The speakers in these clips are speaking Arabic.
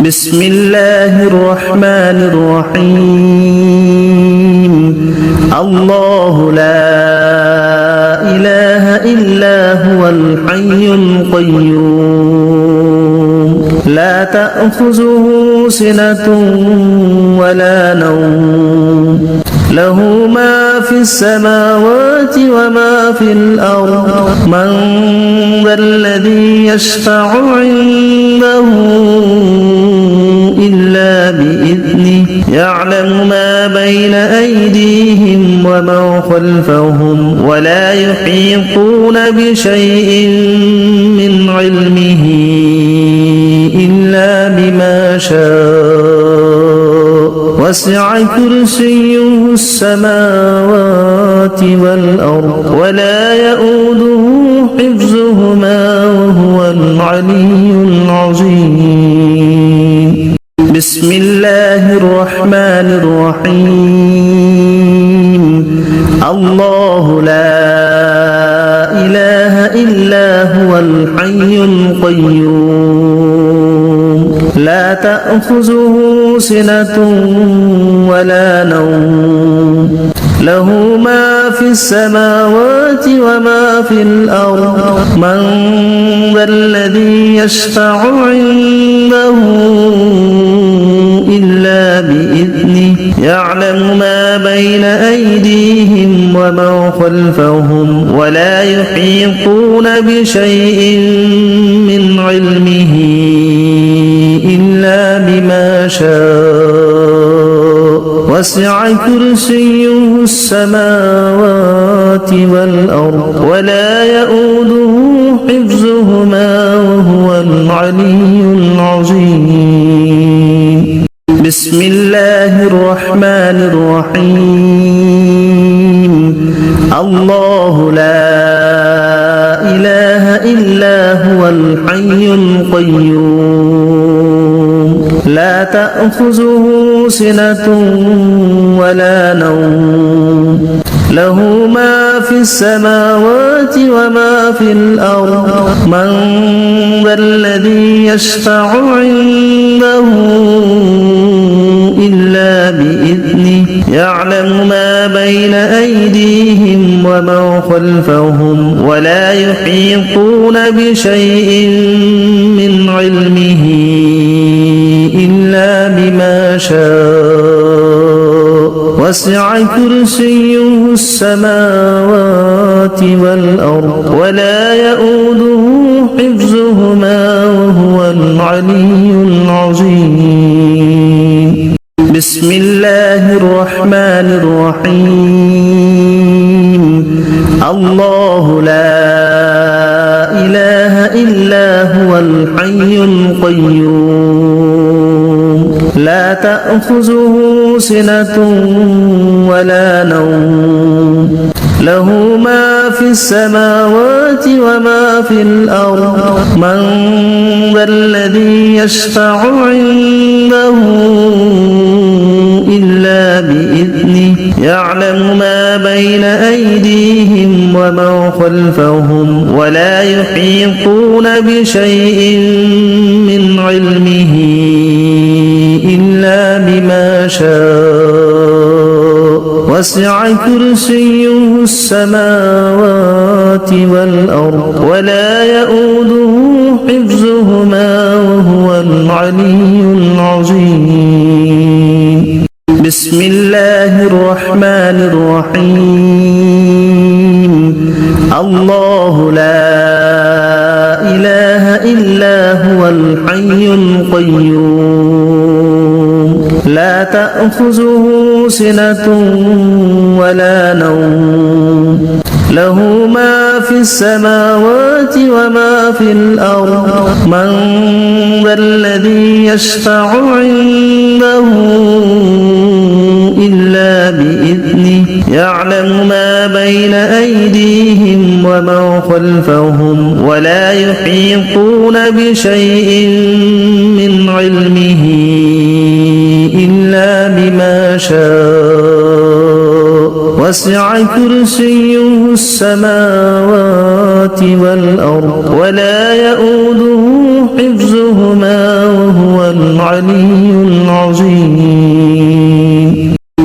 بسم الله الرحمن الرحيم الله لا إله إلا هو الحي القيوم لا تأخذه سنة ولا نوم له ما في السماوات وما في الأرض من ذا الذي يشفع عنده إلا بإذنه يعلم ما بين أيديهم وما خلفهم ولا يحيطون بشيء من علمه إلا بما شاء وسع كرسيه السماوات والأرض ولا يؤوده حفظهما وهو العلي العظيم بسم الله الرحمن الرحيم الله لا إله إلا هو الحي القيوم لا تأخذه سنة ولا نوم له ما في السماوات وما في الأرض من ذا الذي يشفع عنده إلا بإذنه يعلم ما بين أيديهم وما خلفهم ولا يحيطون بشيء من علمه إلا بما شاء وسع كرسيه السماوات والأرض ولا يؤوده حفظهما وهو العلي العظيم بسم الله الرحمن الرحيم الله لا إله إلا هو الحي القيوم لا تأخذه سنة ولا نوم له ما في السماوات وما في الأرض من ذا الذي يشفع عنده إلا بإذنه يعلم ما بين أيديهم وما خلفهم ولا يحيطون بشيء من علمه إلا بما شاء وسع كرسيه السماوات والأرض ولا يؤوده حفظهما وهو العلي العظيم بسم الله الرحمن الرحيم الله لا إله إلا هو الحي القيوم لا تأخذه سنة ولا نوم له ما في السماوات وما في الأرض من ذا الذي يشفع عنده إلا بإذنه يعلم ما بين أيديهم وما خلفهم ولا يحيطون بشيء من علمه إلا بما شاء وسع كرسيه السماوات والأرض ولا يؤوده حفظهما وهو العلي العظيم بسم الله الرحمن الرحيم الله لا إله إلا هو الحي القيوم لا تأخذه سنة ولا نوم له ما في السماوات وما في الأرض من ذا الذي يشفع عنده إلا بإذنه يعلم ما بين أيديهم وما خلفهم ولا يحيطون بشيء من علمه إلا بما شاء وسع كرسيه السماوات والأرض ولا يؤوده حفظهما وهو العلي العظيم.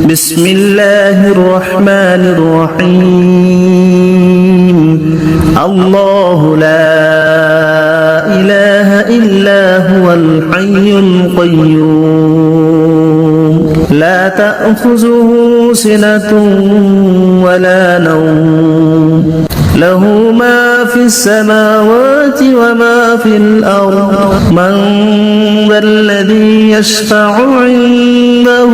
بسم الله الرحمن الرحيم. الله لا إله إلا هو الحي القيوم لا تأخذه سنة ولا نوم له ما في السماوات وما في الأرض من ذا الذي يشفع عنده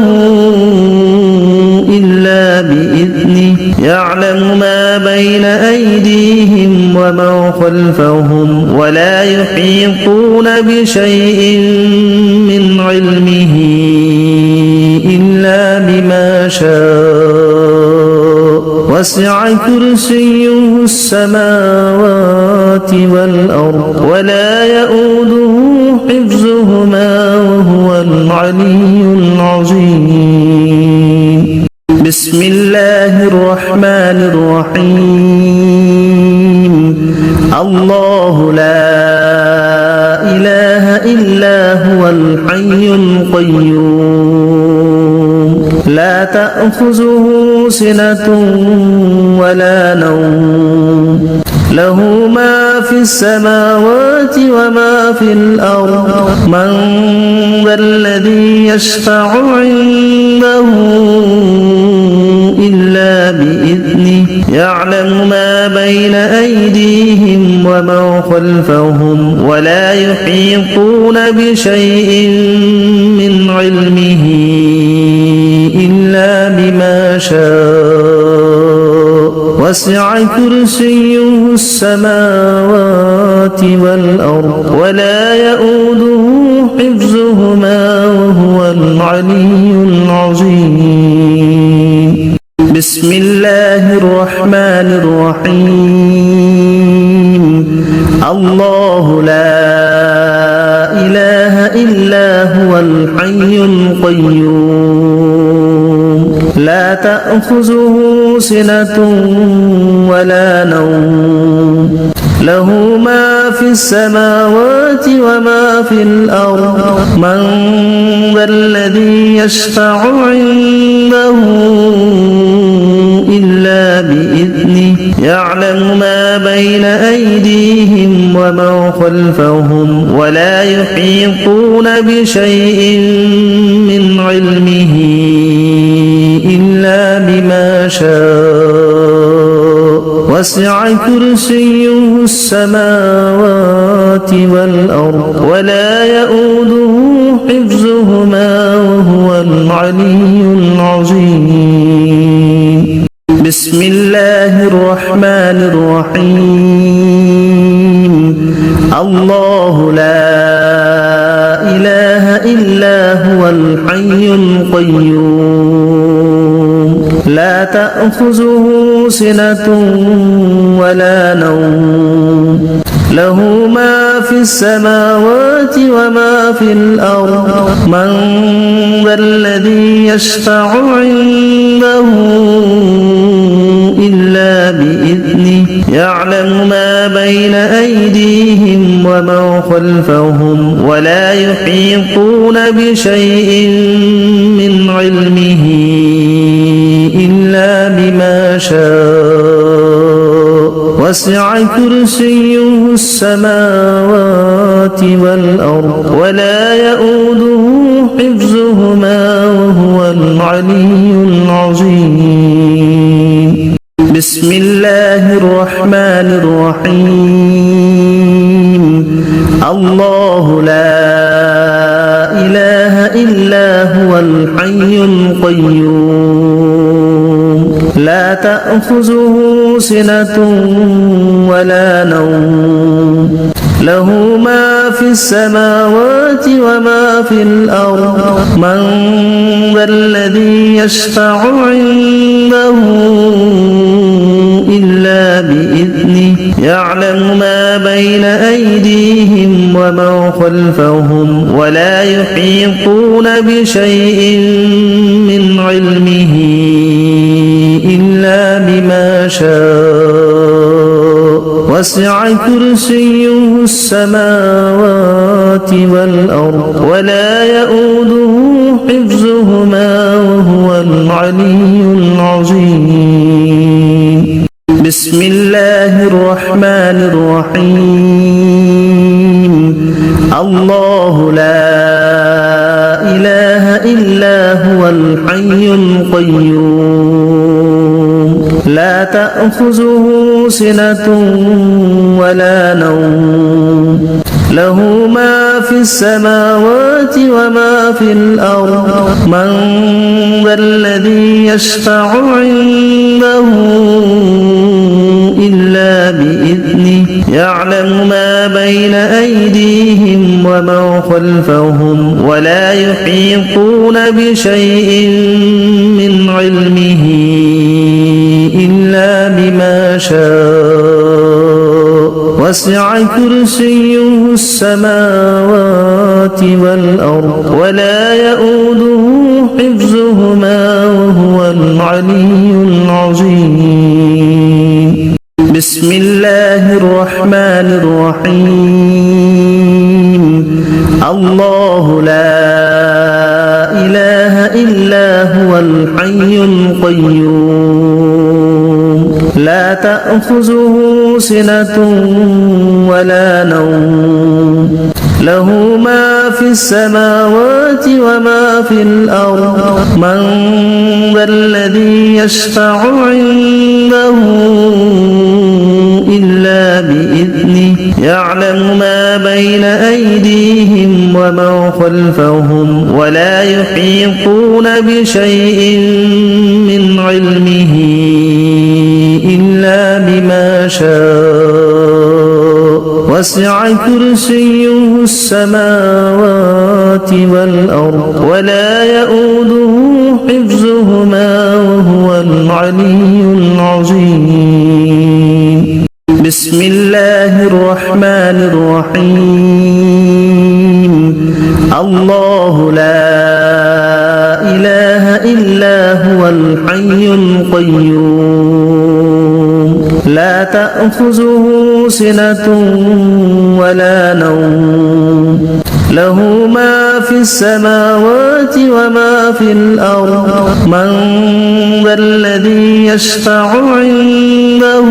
إلا بإذنه يعلم ما بين أيديهم وما خلفهم ولا يحيطون بشيء من علمه إلا بما شاء وسع كرسيه السماوات والأرض ولا يؤوده حفظهما وهو العلي العظيم. بسم الله الرحمن الرحيم. الله لا إله إلا هو الحي القيوم لا تأخذه سنة ولا نوم له ما في السماوات وما في الأرض من ذا الذي يشفع عنده إلا بإذنه يعلم ما بين أيديهم وما خلفهم ولا يحيطون بشيء من علمه إلا بما شاء وسع كرسيه السماوات والأرض ولا يؤوده حفظهما وهو العلي العظيم. بسم الله الرحمن الرحيم. الله لا إله إلا هو الحي القيوم لا تأخذه سنة ولا نوم له ما في السماوات وما في الأرض من ذا الذي يشفع عنده إلا بإذنه يعلم ما بين أيديهم وما خلفهم ولا يحيطون بشيء من علمه إلا بما شاء وسع كرسيه السماوات والأرض ولا يؤوده حفظهما وهو العلي العظيم. بسم الله الرحمن الرحيم. الله لا إله إلا هو الحي القيوم لا تأخذه سنة ولا نوم له ما في السماوات وما في الأرض من ذا الذي يشفع عنده إلا بإذنه يعلم ما بين أيديهم وما خلفهم ولا يحيطون بشيء من علمه إلا بما شاء وسع كرسيه السماوات والأرض ولا يؤوده حفظهما وهو العلي العظيم. بسم الله الرحمن الرحيم. الله لا إله إلا هو الحي القيوم لا تأخذه سنة ولا نوم له ما في السماوات وما في الأرض من ذا الذي يشفع عنده إلا بإذنه يعلم ما بين أيديهم وما خلفهم ولا يحيطون بشيء من علمه إلا بما شاء وسع كرسيه السماوات والأرض ولا يؤوده حفظهما وهو العلي العظيم بسم الله الرحمن الرحيم الله لا إله إلا هو الحي القيوم لا تأخذه سنة ولا نوم له ما في السماوات وما في الأرض من ذا الذي يشفع عنده إلا بإذنه يعلم ما بين أيديهم وما خلفهم ولا يحيطون بشيء من علمه إلا بما شاء وسع كرسيه السماوات والأرض ولا يؤوده حفظهما وهو العلي العظيم بسم الله الرحمن الرحيم الله لا إله إلا هو الحي القيوم لا تأخذه سنة ولا نوم له ما في السماوات وما في الأرض من ذا الذي يشفع عنده إلا بإذنه يعلم ما بين أيديهم وما خلفهم ولا يحيطون بشيء من علمه إلا بما شاء وسع كرسيه السماوات والأرض ولا يؤوده حفظهما وهو العلي العظيم بسم الله الرحمن الرحيم الله لا إله إلا هو الحي القيوم لا تأخذه سنة ولا نوم له ما في السماوات وما في الأرض من ذا الذي يشفع عنده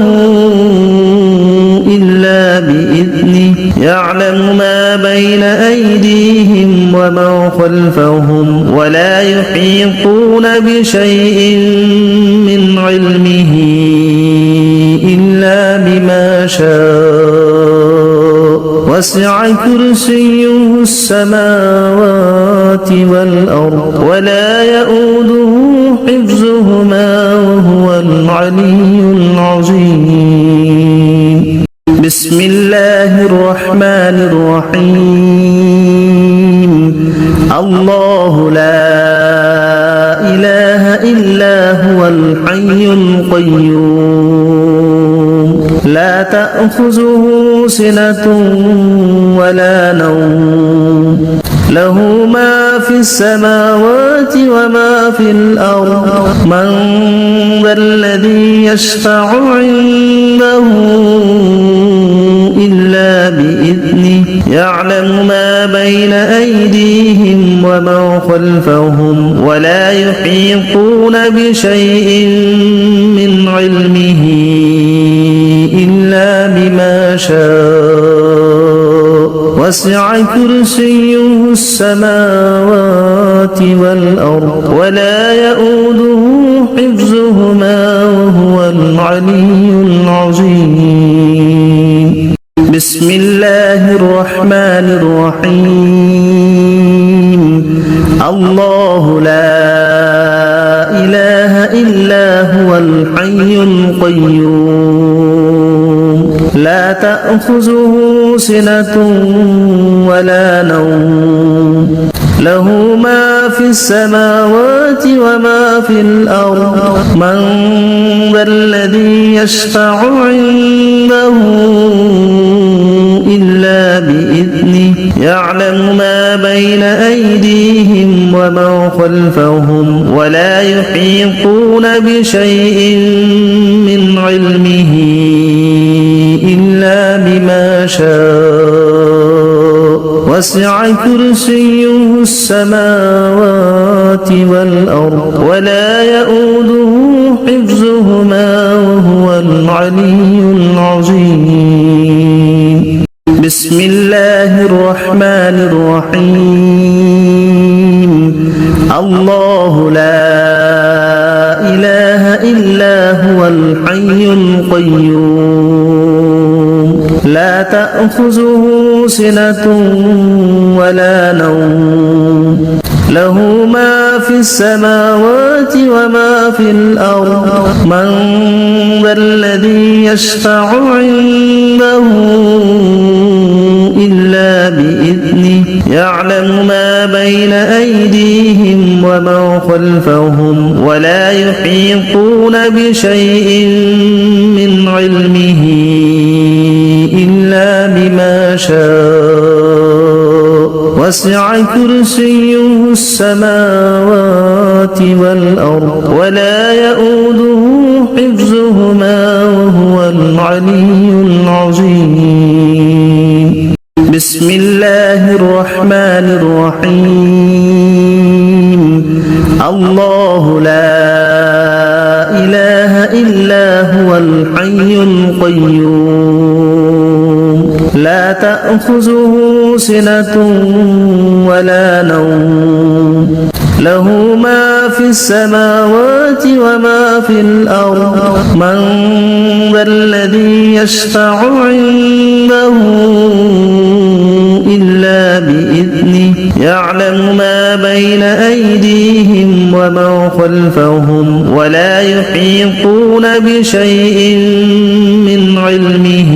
إلا بإذنه يعلم ما بين أيديهم وما خلفهم ولا يحيطون بشيء من علمه إلا بما شاء وسع كرسيه السماوات والأرض ولا يؤوده حفظهما وهو العلي العظيم بسم الله الرحمن الرحيم الله لا إله إلا هو الحي القيوم لا تأخذه سنة ولا نوم له ما في السماوات وما في الأرض من ذا الذي يشفع عنده إلا بإذنه يعلم ما بين أيديهم وما خلفهم ولا يحيطون بشيء من علمه إلا بما شاء وسع كرسيه السماوات والأرض ولا يؤوده حفظهما وهو العلي العظيم بسم الله الرحمن الرحيم الله لا إله إلا هو الحي القيوم لا تأخذه سنة ولا نوم له ما في السماوات وما في الأرض من ذا الذي يشفع عنده إلا بإذنه يعلم ما بين أيديهم وما خلفهم ولا يحيطون بشيء من علمه إلا بما شاء وسع كرسيه السماوات والأرض ولا يؤوده حفظهما وهو العلي العظيم بسم الله الرحمن الرحيم الله لا إله إلا هو الحي القيوم لا تأخذه سنة ولا نوم له ما في السماوات وما في الأرض من ذا الذي يشفع عنده إلا بإذنه يعلم ما بين أيديهم وما خلفهم ولا يحيطون بشيء من علمه إلا بما شاء وسع كرسيه السماوات والأرض ولا يؤوده حفظهما وهو العلي العظيم بسم الله الرحمن الرحيم الله لا إله إلا هو الحي القيوم لا تأخذه سنة ولا نوم له ما في السماوات وما في الأرض من ذا الذي يشفع عنده إلا بإذنه يعلم ما بين أيديهم وما خلفهم ولا يحيطون بشيء من علمه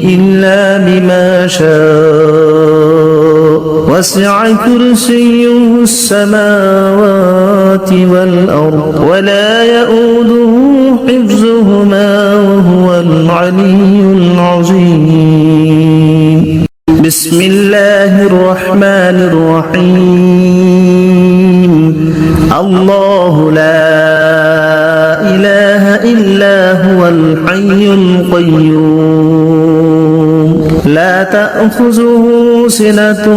إلا بما شاء وسع كرسيه السماوات والأرض ولا يؤوده حفظهما وهو العلي العظيم بسم الله الرحمن الرحيم الله لا إله إلا هو الحي القيوم لا تأخذه سنة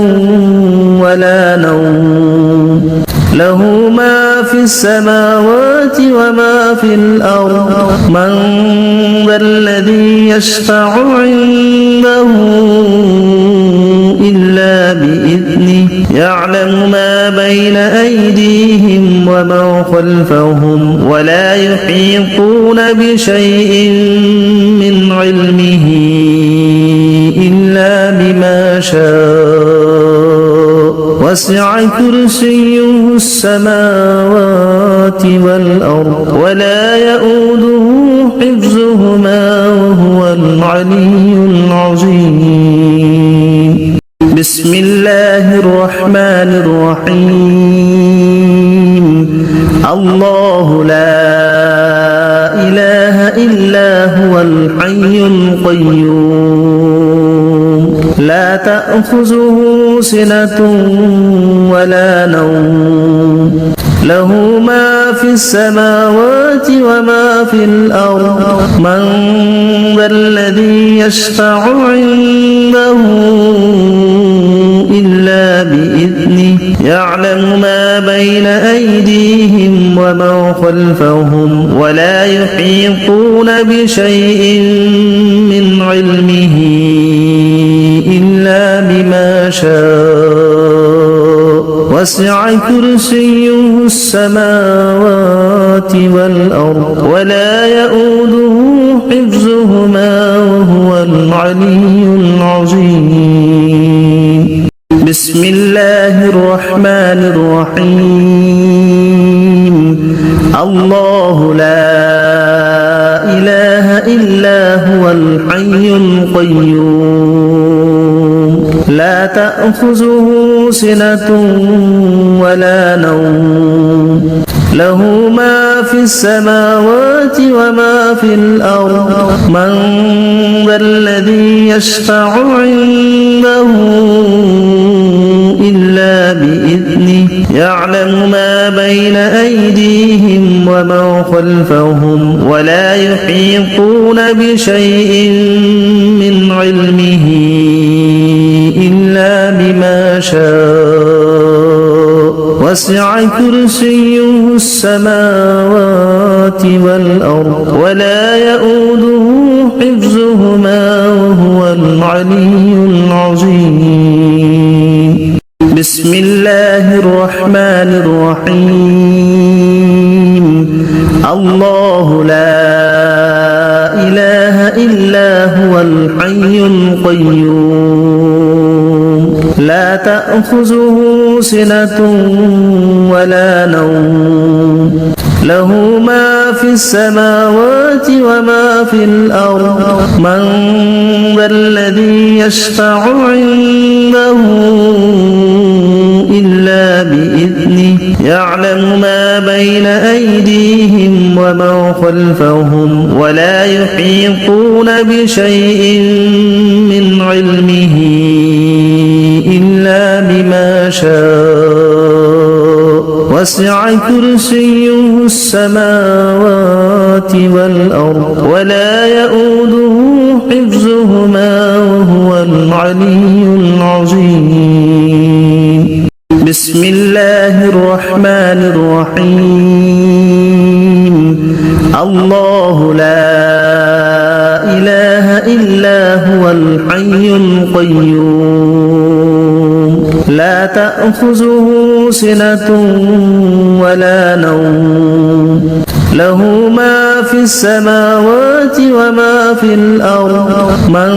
ولا نوم له ما في السماوات وما في الأرض من ذا الذي يشفع عنده إلا بإذنه يعلم ما بين أيديهم وما خلفهم ولا يحيطون بشيء من علمه إلا بما شاء وسع كرسيه السماوات والأرض ولا يؤوده حفظهما وهو العلي العظيم بسم الله الرحمن الرحيم الله لا إله إلا هو الحي القيوم لا تأخذه سنة ولا نوم له ما في السماوات وما في الأرض من ذا الذي يشفع عنده إلا بإذنه يعلم ما بين أيديهم وما خلفهم ولا يحيطون بشيء من علمه إلا بما شاء وسع كرسيه السماوات والأرض ولا يؤوده حفظهما وهو العلي العظيم بسم الله الرحمن الرحيم الله لا إله إلا هو الحي القيوم لا تأخذه سنة ولا نوم له ما في السماوات وما في الأرض من ذا الذي يشفع عنده إلا بإذنه يعلم ما بين أيديهم وما خلفهم ولا يحيطون بشيء من علمه إلا وسع كرسيه السماوات والأرض ولا يؤوده حفظهما وهو العلي العظيم بسم الله الرحمن الرحيم الله لا إله إلا هو الحي القيوم لا تأخذه سنة ولا نوم له ما في السماوات وما في الأرض من ذا الذي يشفع عنده إلا بإذنه يعلم ما بين أيديهم وما خلفهم ولا يحيطون بشيء من علمه إلا بما شاء وسع كرسيه السماوات والأرض ولا يؤوده حفظهما وهو العلي العظيم بسم الله الرحمن الرحيم الله لا إله إلا هو الحي القيوم لا تأخذه سنة ولا نوم له ما في السماوات وما في الأرض من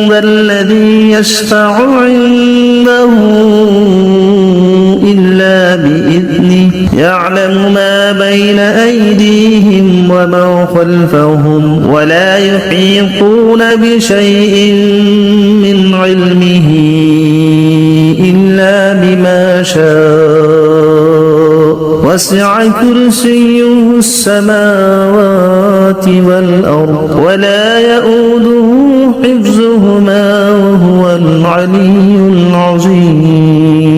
ذا الذي يشفع عنده إلا بإذنه يعلم ما بين أيديهم وما خلفهم ولا يحيطون بشيء من علمه إلا بما شاء وسع كرسيه السماوات والأرض ولا يؤوده حفظهما وهو العلي العظيم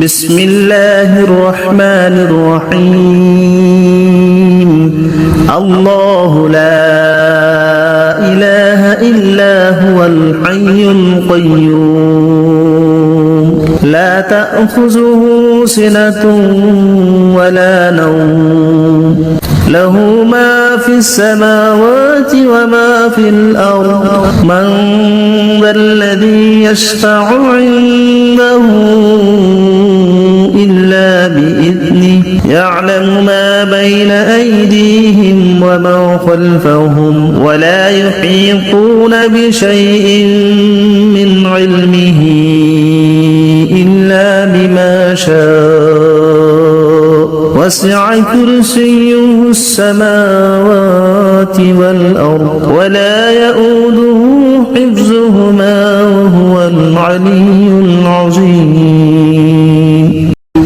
بسم الله الرحمن الرحيم الله لا إله إلا هو الحي القيوم لا تأخذه سنة ولا نوم له ما في السماوات وما في الأرض من ذا الذي يشفع عنده إلا بإذنه يعلم ما بين أيديهم وما خلفهم ولا يحيطون بشيء من علمه إلا بما شاء وسع كرسيه السماوات والأرض ولا يؤوده حفظهما وهو العلي العظيم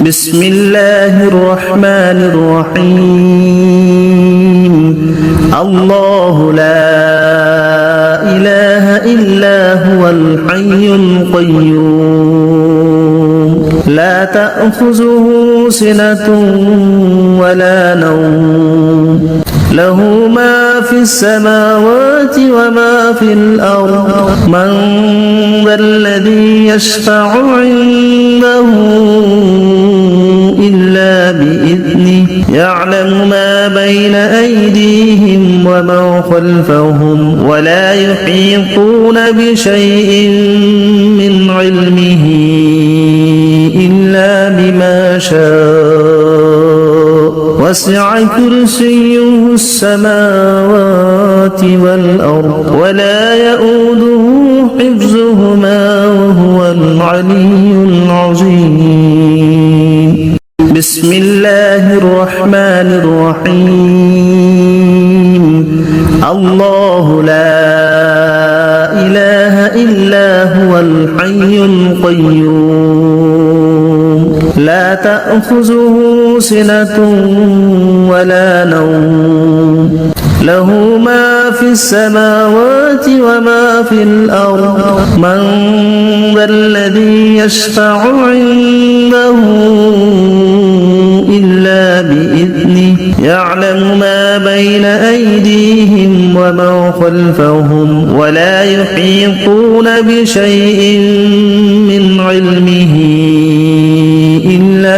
بسم الله الرحمن الرحيم الله لا إله إلا هو الحي القيوم لا تأخذه سنة ولا نوم له ما في السماوات وما في الأرض من ذا الذي يشفع عنده إلا بإذنه يعلم ما بين أيديهم وما خلفهم ولا يحيطون بشيء من علمه إلا بما شاء وسع كرسيه السماوات والأرض ولا يؤوده حفظهما وهو العلي العظيم بسم الله الرحمن الرحيم الله لا إله إلا هو الحي القيوم لا تأخذه سنة ولا نوم له ما في السماوات وما في الأرض من ذا الذي يشفع عنده إلا بإذنه يعلم ما بين أيديهم وما خلفهم ولا يحيطون بشيء من علمه إلا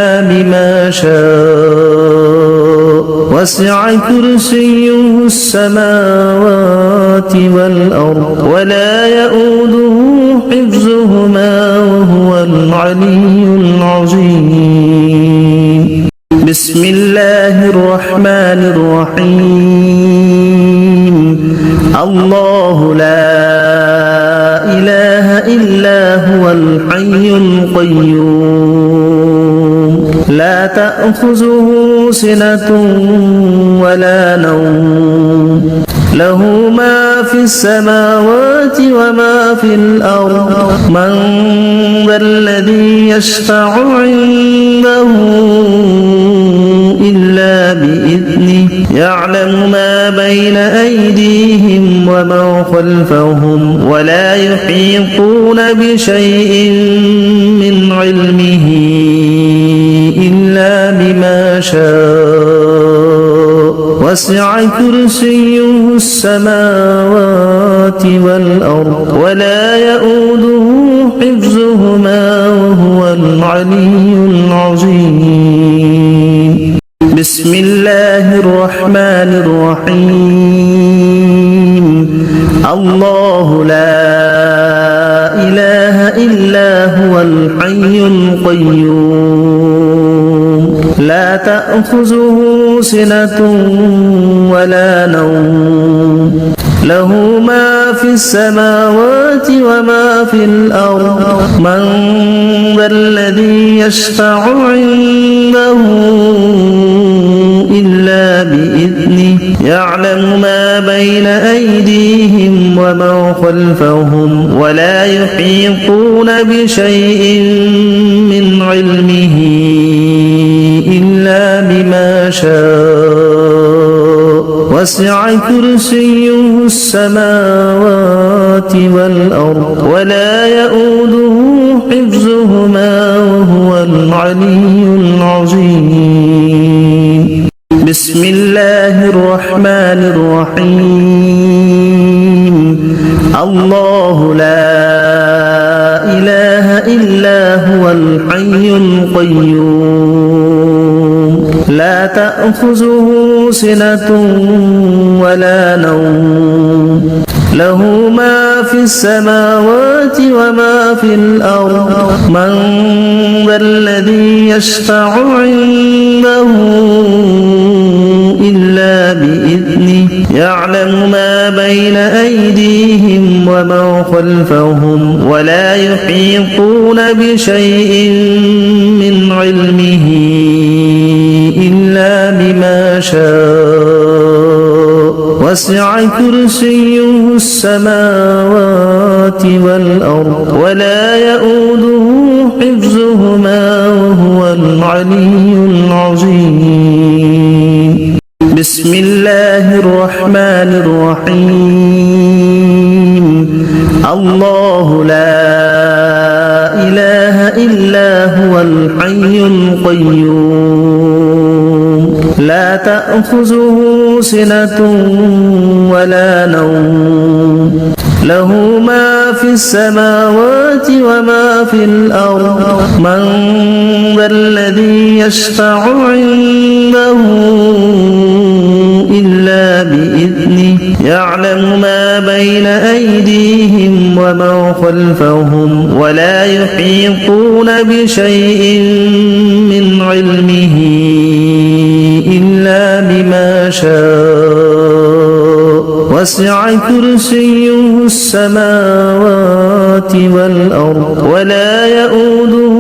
وسع كرسيه السماوات والأرض ولا يؤوده حفظهما وهو العلي العظيم بسم الله الرحمن الرحيم الله لا إله إلا هو الحي القيوم لا تأخذه سنة ولا نوم له ما في السماوات وما في الأرض من ذا الذي يشفع عنده إلا بإذنه يعلم ما بين أيديهم وما خلفهم ولا يحيطون بشيء من علمه إلا بما شاء وسع كرسيه السماوات والأرض ولا يؤوده حفظهما وهو العلي العظيم بسم الله الرحمن الرحيم الله لا إله إلا هو الحي القيوم لا تأخذه سنة ولا نوم له ما في السماوات وما في الأرض من ذا الذي يشفع عنده إلا بإذنه يعلم ما بين أيديهم وما خلفهم ولا يحيطون بشيء من علمه إلا بما شاء وسع كرسيه السماوات والأرض ولا يؤوده حفظهما وهو العلي العظيم بسم الله الرحمن الرحيم الله لا إله إلا هو الحي القيوم لا تأخذه سنة ولا نوم له ما في السماوات وما في الأرض من ذا الذي يشفع عنده إلا بإذنه يعلم ما بين أيديهم وما خلفهم ولا يحيطون بشيء من علمه إلا بما شاء وسع كرسيه السماوات والأرض ولا يؤوده حفظهما وهو العلي العظيم بسم الله الرحمن الرحيم الله لا إله إلا هو الحي القيوم لا تأخذه سنة ولا نوم له ما في السماوات وما في الأرض من ذا الذي يشفع عنده إلا بإذنه يعلم ما بين أيديهم وما خلفهم ولا يحيطون بشيء من علمه إلا بما شاء وسع كرسيه السماوات والأرض ولا يؤوده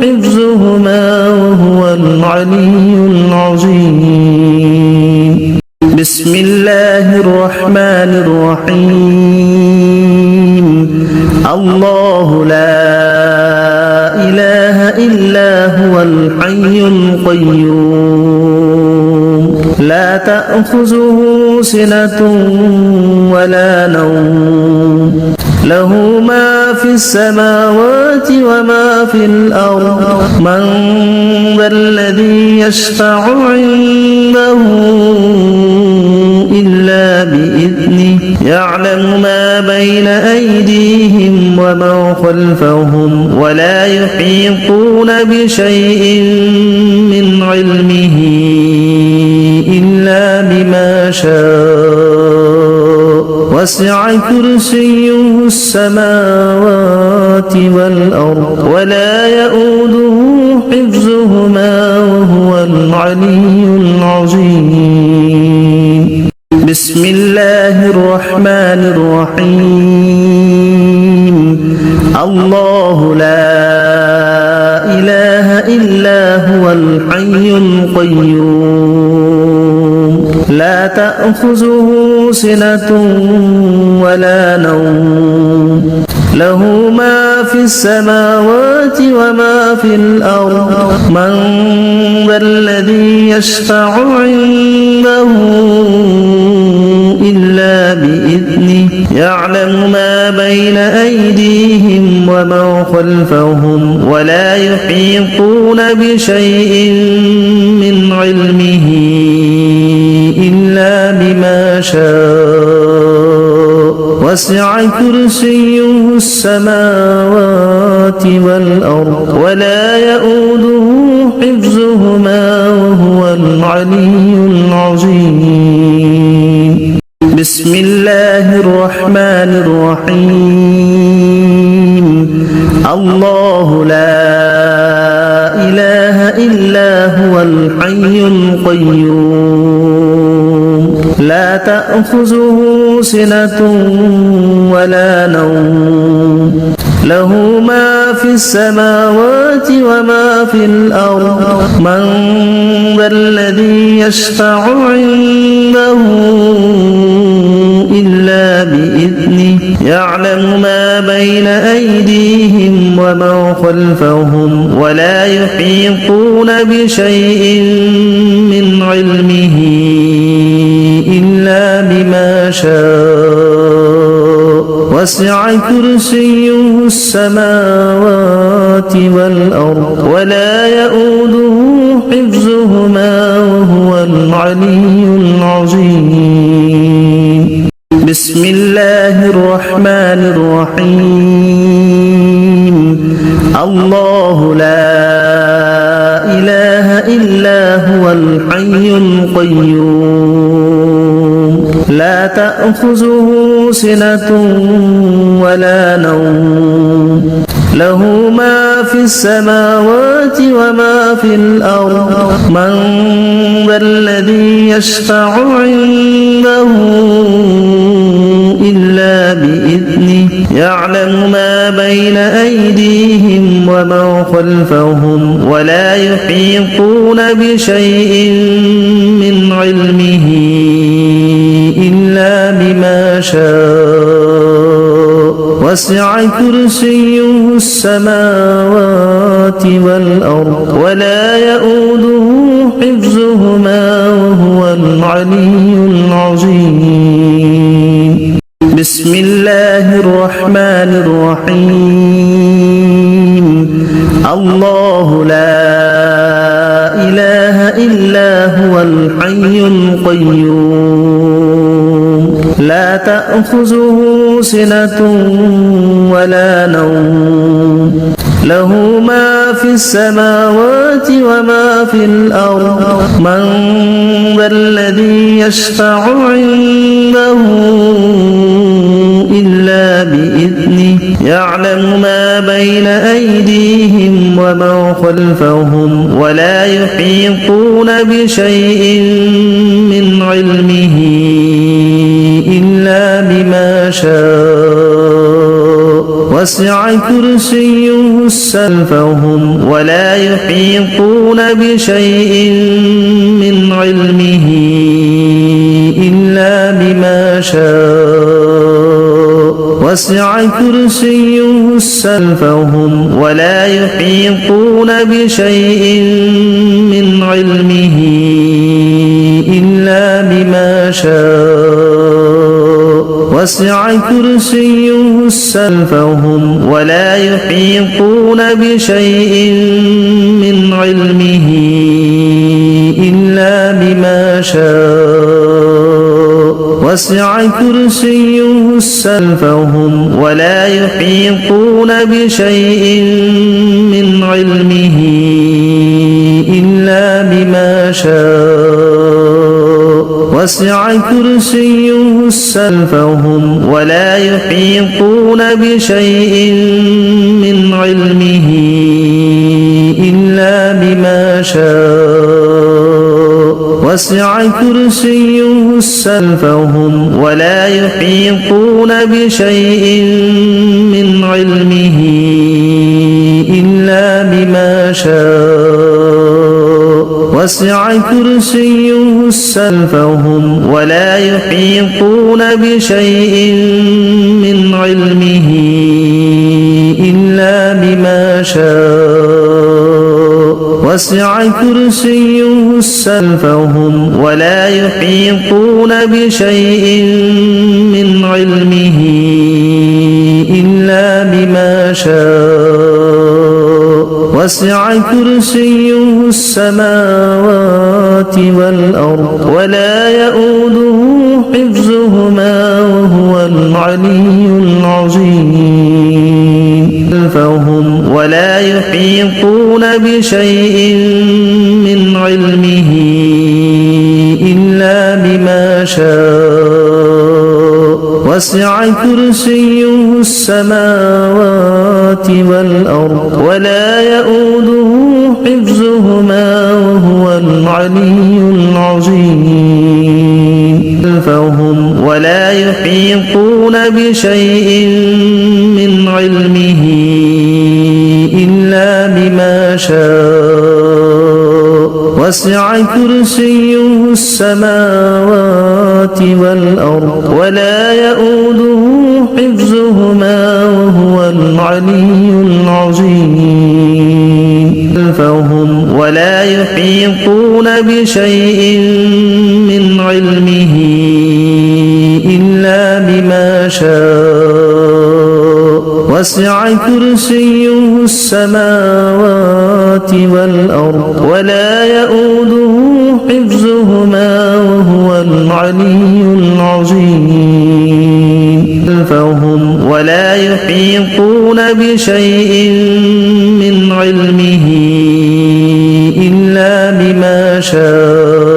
حفظهما وهو العلي العظيم بسم الله الرحمن الرحيم الله لا إله إلا هو الحي القيوم لا تأخذه سنة ولا نوم له ما في السماوات وما في الأرض من ذا الذي يشفع عنده إلا بإذنه يعلم ما بين أيديهم وما خلفهم ولا يحيطون بشيء من علمه إلا بما شاء وسع كرسيه السماوات والأرض ولا يؤوده حفظهما وهو العلي العظيم بسم الله الرحمن الرحيم الله لا إله إلا هو الحي القيوم لا تأخذه سنة ولا نوم له ما في السماوات وما في الأرض من ذا الذي يشفع عنده إلا بإذنه يعلم ما بين أيديهم وما خلفهم ولا يحيطون بشيء من علمه إلا شاء وسع كرسيه السماوات والأرض ولا يؤوده حفظهما وهو العلي العظيم بسم الله الرحمن الرحيم الله لا إله إلا هو الحي القيوم لا تأخذه سنة ولا نوم له ما في السماوات وما في الأرض من ذا الذي يشفع عنده إلا بإذنه يعلم ما بين أيديهم وما خلفهم ولا يحيطون بشيء من علمه إلا بما شاء وسع كرسيه السماوات والأرض ولا يؤوده حفظهما وهو العلي العظيم بسم الله الرحمن الرحيم الله لا إله إلا هو الحي القيوم لا تأخذه سنة ولا نوم له ما في السماوات وما في الأرض من ذا الذي يشفع عنده إلا بإذنه يعلم ما بين أيديهم وما خلفهم ولا يحيطون بشيء من علمه إلا بما شاء وسع كرسيه السماوات والأرض ولا يؤوده حفظهما وهو العلي العظيم بسم الله الرحمن الرحيم الله لا إله إلا هو الحي القيوم لا تأخذه سنة ولا نوم له ما في السماوات وما في الأرض من ذا الذي يشفع عنده إلا بإذنه يعلم ما بين أيديهم وما خلفهم ولا يحيطون بشيء من علمه إلا بما شاء وسع كرسيه السماوات والأرض ولا يؤوده حفظهما وهو العلي العظيم بسم الله الرحمن الرحيم الله لا إله إلا هو الحي القيوم لا تأخذه سنة ولا نوم له ما في السماوات وما في الأرض من ذا الذي يشفع عنده إلا بإذنه يعلم ما بين أيديهم وما خلفهم ولا يحيطون بشيء من علمه إلا بما شاء وسع كرسيه السماوات ولا يحيطون بشيء من علمه إلا بما شاء وسع كرسيه السماوات ولا يحيطون بشيء من علمه إلا بما شاء وسع كرسيه السماوات ولا يحيطون بشيء من علمه إلا بما شاء وسع كرسيه السماوات ولا يحيطون بشيء من علمه إلا بما شاء وسع كرسيه السماوات ولا يحيطون بشيء من علمه إلا بما شاء وسع كرسيه السماوات ولا يحيطون بشيء من علمه إلا بما شاء وسع كرسيه السماوات ولا يحيطون بشيء من علمه إلا بما شاء وسع كرسيه السماوات ولا يحيطون بشيء من علمه إلا بما شاء وسع كرسيه السماوات والأرض ولا يؤوده حفظهما وهو العلي العظيم ولا يحيطون بشيء من علمه إلا بما شاء وسع كرسيه السماوات والأرض ولا يؤوده حفظهما وهو العلي العظيم ولا يحيطون بشيء من علمه إلا بما شاء وسع كرسيه السماوات والأرض ولا يؤوده حفظهما وهو العلي العظيم ولا يحيطون بشيء من علمه إلا بما شاء وسع كرسيه السماوات والأرض ولا يؤوده حفظهما وهو العلي العظيم ولا يحيطون بشيء من علمه إلا بما شاء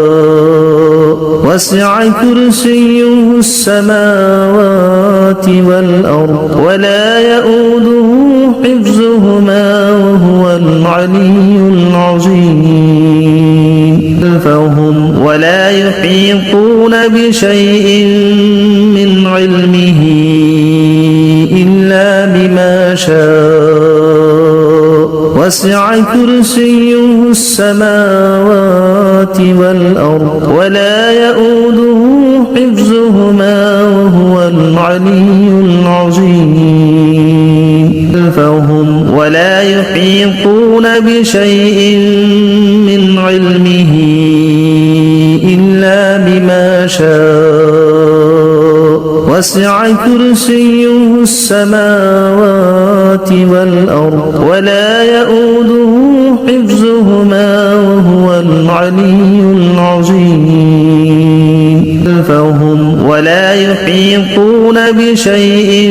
وسع كرسيه السماوات والأرض ولا يؤوده حفظهما وهو العلي العظيم ولا يحيطون بشيء من علمه إلا بما شاء وسع كرسيه السماوات والأرض ولا يؤوده حفظهما وهو العلي العظيم ولا يحيطون بشيء من علمه إلا بما شاء وسع كرسيه السماوات والأرض ولا يؤوده حفظهما وهو العلي العظيم ولا يحيطون بشيء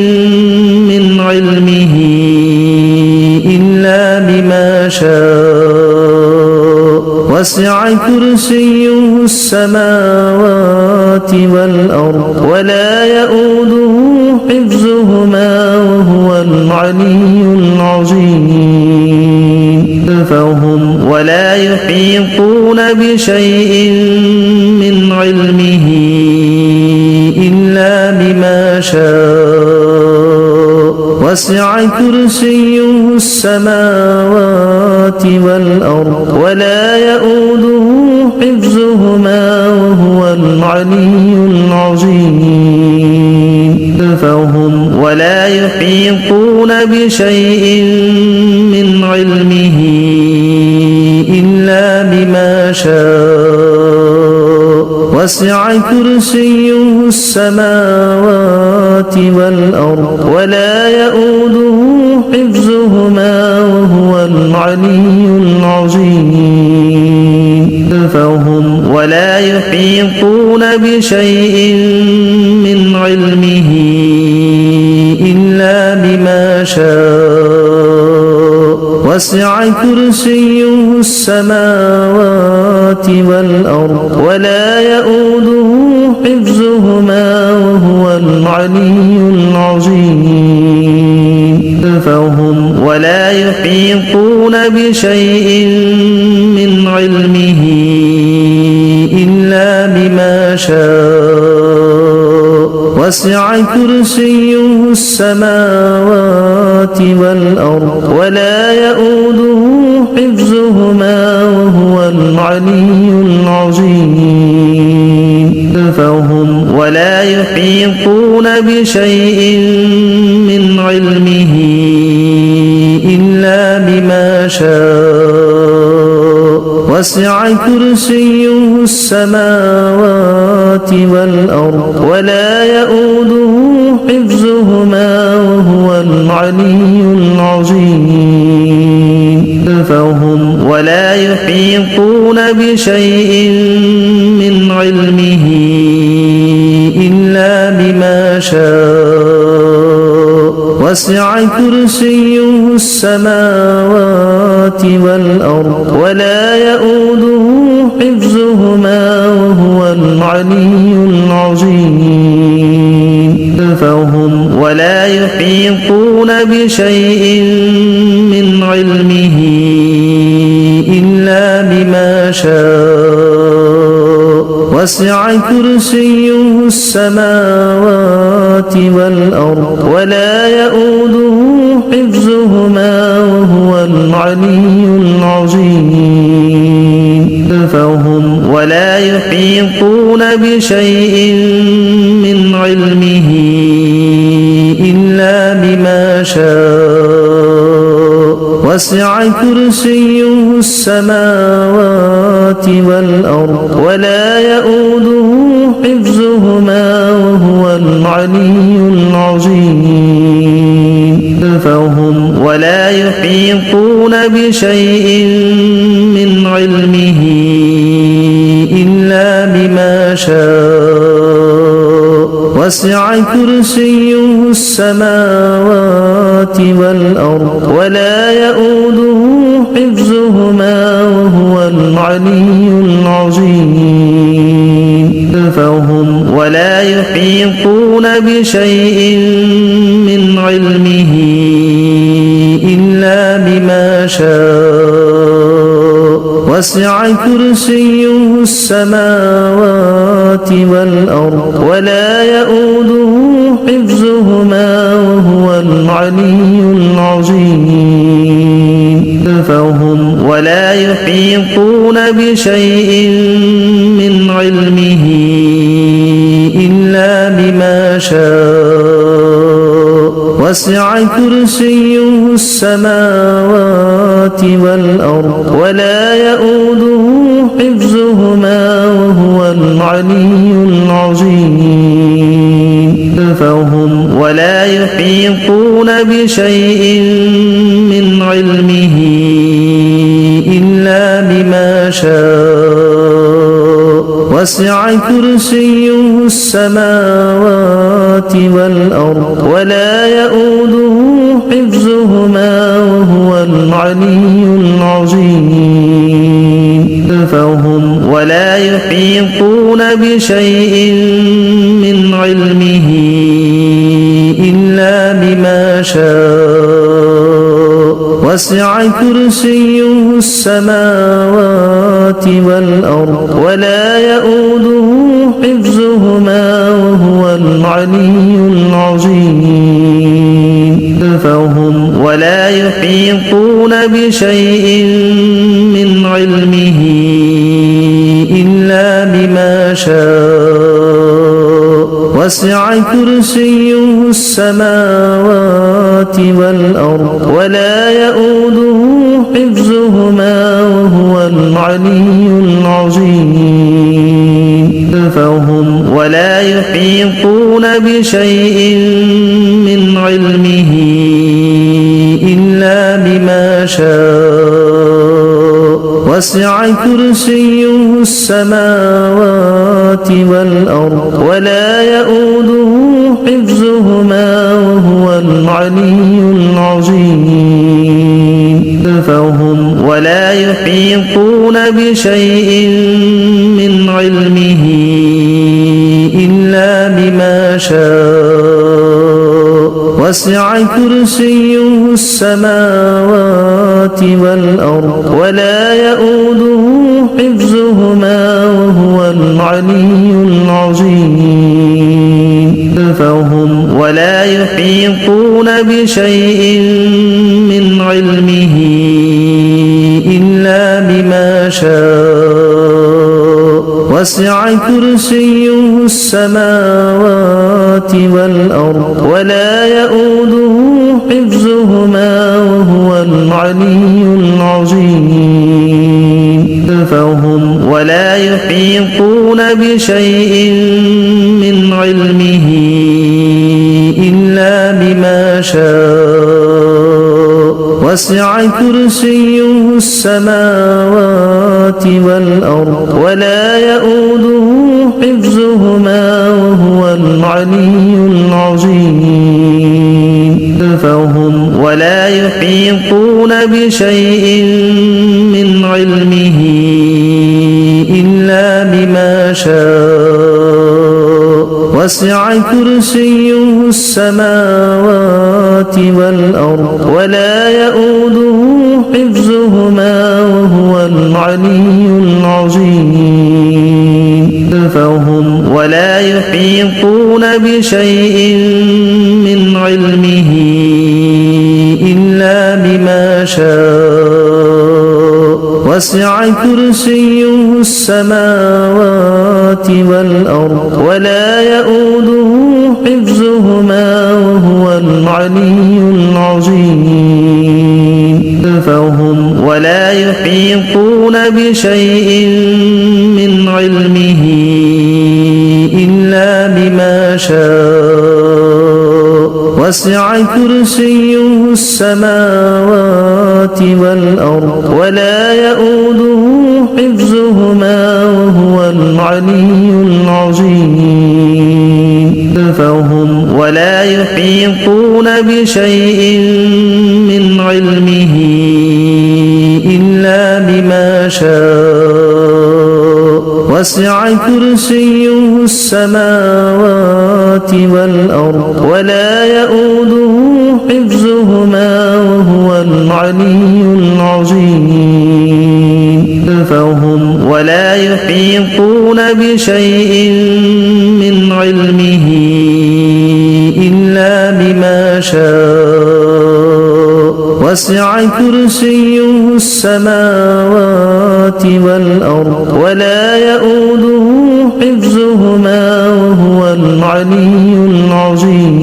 من علمه إلا بما شاء وسع كرسيه السماوات والأرض ولا يؤوده حفظهما وهو العلي العظيم ولا يحيطون بشيء من علمه إلا بما شاء وسع كرسيه السماوات والأرض ولا يؤوده حفظهما وهو العلي العظيم ولا يحيطون بشيء من علمه إلا بما شاء وسع كرسيه السماوات والأرض ولا يؤوده حفظهما وهو العلي العظيم ولا يحيطون بشيء من علمه إلا بما شاء وسع كرسيه السماوات والأرض ولا يؤوده حفظهما وهو العلي العظيم فهم ولا يحيطون بشيء من علمه إلا بما شاء وسع كرسيه السماوات والأرض ولا يؤوده حفظهما وهو العلي العظيم فهم ولا يحيطون بشيء من علمه إلا بما شاء وسع كرسيه السماوات والأرض ولا يؤوده حفظهما وهو العلي العظيم فهم ولا يحيطون بشيء من علمه إلا بما شاء وسع كرسيه السماوات والأرض ولا يؤوده حفظهما وهو العلي العظيم فهم ولا يحيطون بشيء من علمه إلا بما شاء وسع كرسيه السماوات والأرض ولا يؤوده حفظهما وهو العلي العظيم فهم ولا يحيطون بشيء من علمه إلا بما شاء وسع كرسيه السماوات والأرض ولا يؤوده حفظهما وهو العلي العظيم فهم ولا يحيطون بشيء من علمه إلا بما شاء وسع كرسيه السماوات والأرض ولا يؤوده حفظهما وهو العلي العظيم فهم ولا يحيطون بشيء من علمه إلا بما شاء وسع كرسيه السماوات والأرض ولا يؤوده حفظهما وهو العلي العظيم فهم ولا يحيطون بشيء من علمه إلا بما شاء وسع كرسيه السماوات والأرض ولا يؤوده حفظهما وهو العلي العظيم فهم ولا يحيطون بشيء من علمه إلا بما شاء وسع كرسيه السماوات والأرض ولا يؤوده حفظهما وهو العلي العظيم فهم ولا يحيطون بشيء من علمه إلا بما شاء وسع كرسيه السماوات والأرض ولا يؤوده حفظهما وهو العلي العظيم فهم ولا يحيطون بشيء من علمه إلا بما شاء وسع كرسيه السماوات والأرض ولا يؤوده حفظهما وهو العلي العظيم فهم ولا يحيطون بشيء من علمه إلا بما شاء وسع كرسيه السماوات والأرض ولا يؤوده حفظهما وهو العلي العظيم فهم ولا يحيطون بشيء من علمه إلا بما شاء وسع كرسيه السماوات والأرض ولا يؤوده حفظهما وهو العلي العظيم فهم ولا يحيطون بشيء من علمه إلا بما شاء وسع كرسيه السماوات والأرض ولا يؤوده حفظهما وهو العلي العظيم فهم ولا يحيطون بشيء من علمه إلا بما شاء وسع كرسيه السماوات والأرض ولا يؤوده حفظهما وهو العلي العظيم فهم ولا يحيطون بشيء من علمه إلا بما شاء وسع كرسيه السماوات والأرض ولا يؤوده حفظهما وهو العلي العظيم فهم ولا يحيطون بشيء من علمه إلا بما شاء وسع كرسيه السماوات والأرض ولا يؤوده حفظهما وهو العلي العظيم فهم ولا يحيطون بشيء من علمه إلا بما شاء وسع كرسيه السماوات والأرض ولا يؤوده حفظهما وهو العلي العظيم فهم ولا يحيطون بشيء من علمه إلا بما شاء وسع كرسيه السماوات والأرض ولا يؤوده حفظهما وهو العلي العظيم فهم ولا يحيطون بشيء من علمه إلا بما شاء وسع كرسيه السماوات والأرض ولا يؤوده حفظهما وهو العلي العظيم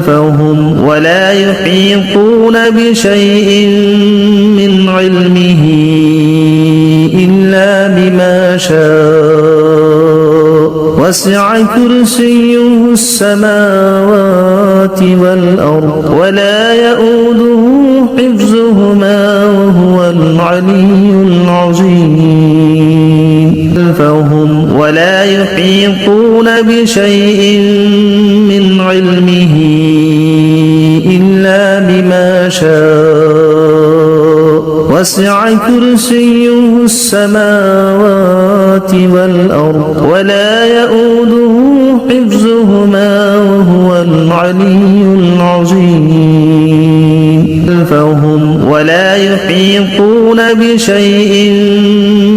فهم ولا يحيطون بشيء من علمه إلا بما شاء وسع كرسيه السماوات والأرض ولا يؤوده حفظهما وهو العلي العظيم فهم ولا يحيطون بشيء من علمه إلا بما شاء وسع كرسيه السماوات والأرض ولا يؤوده حفظهما وهو العلي العظيم فهم ولا يحيطون بشيء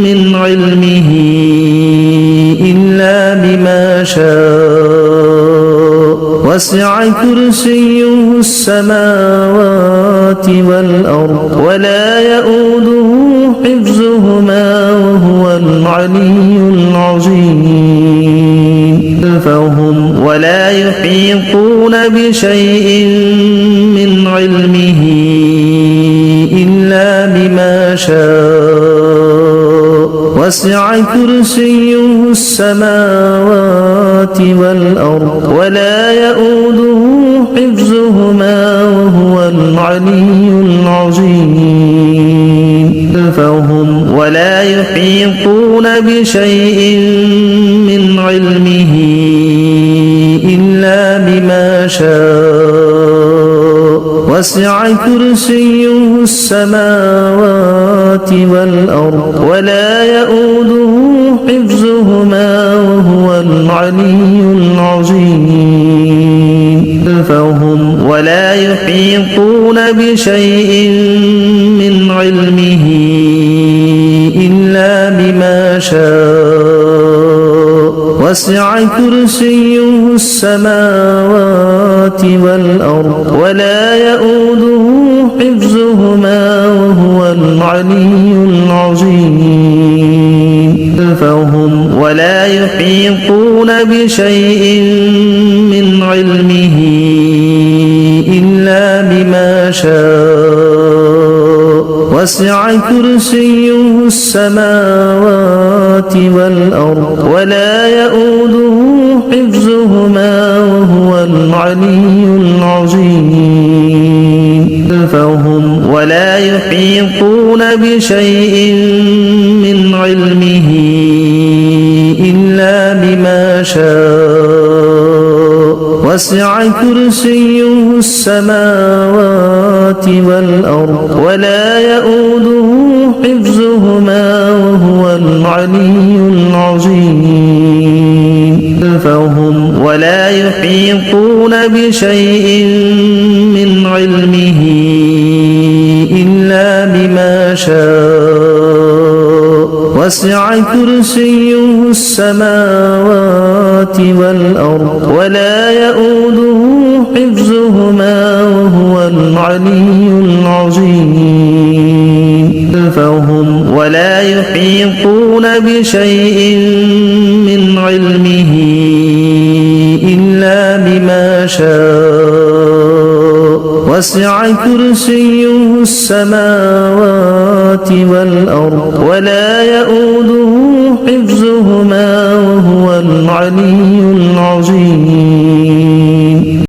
من علمه إلا بما شاء وسع كرسيه السماوات والأرض ولا يؤوده حفظهما وهو العلي العظيم فهم ولا يحيطون بشيء من علمه إلا بما شاء وسع كرسيه السماوات والأرض ولا يؤوده حفظهما وهو العلي العظيم فهم ولا يحيطون بشيء من علمه إلا بما شاء وسع كرسيه السماوات والأرض ولا يؤوده حفظهما وهو العلي العظيم فهم ولا يحيطون بشيء من علمه إلا بما شاء وسع كرسيه السماوات والأرض ولا يؤوده حفظهما وهو العلي العظيم فهم ولا يحيطون بشيء من علمه إلا بما شاء وسع كرسيه السماوات والأرض ولا يؤوده حفظهما وهو العلي العظيم فهم ولا يحيطون بشيء من علمه إلا بما شاء وسع كرسيه السماوات والأرض ولا يؤوده حفظهما وهو العلي العظيم فهم ولا يحيطون بشيء من علمه إلا بما شاء وسع كرسيه السماوات والأرض ولا يؤوده حفظهما وهو العلي العظيم فهم ولا يحيطون بشيء من علمه إلا بما شاء وسع كرسيه السماوات والأرض ولا يؤوده حفظهما وهو العلي العظيم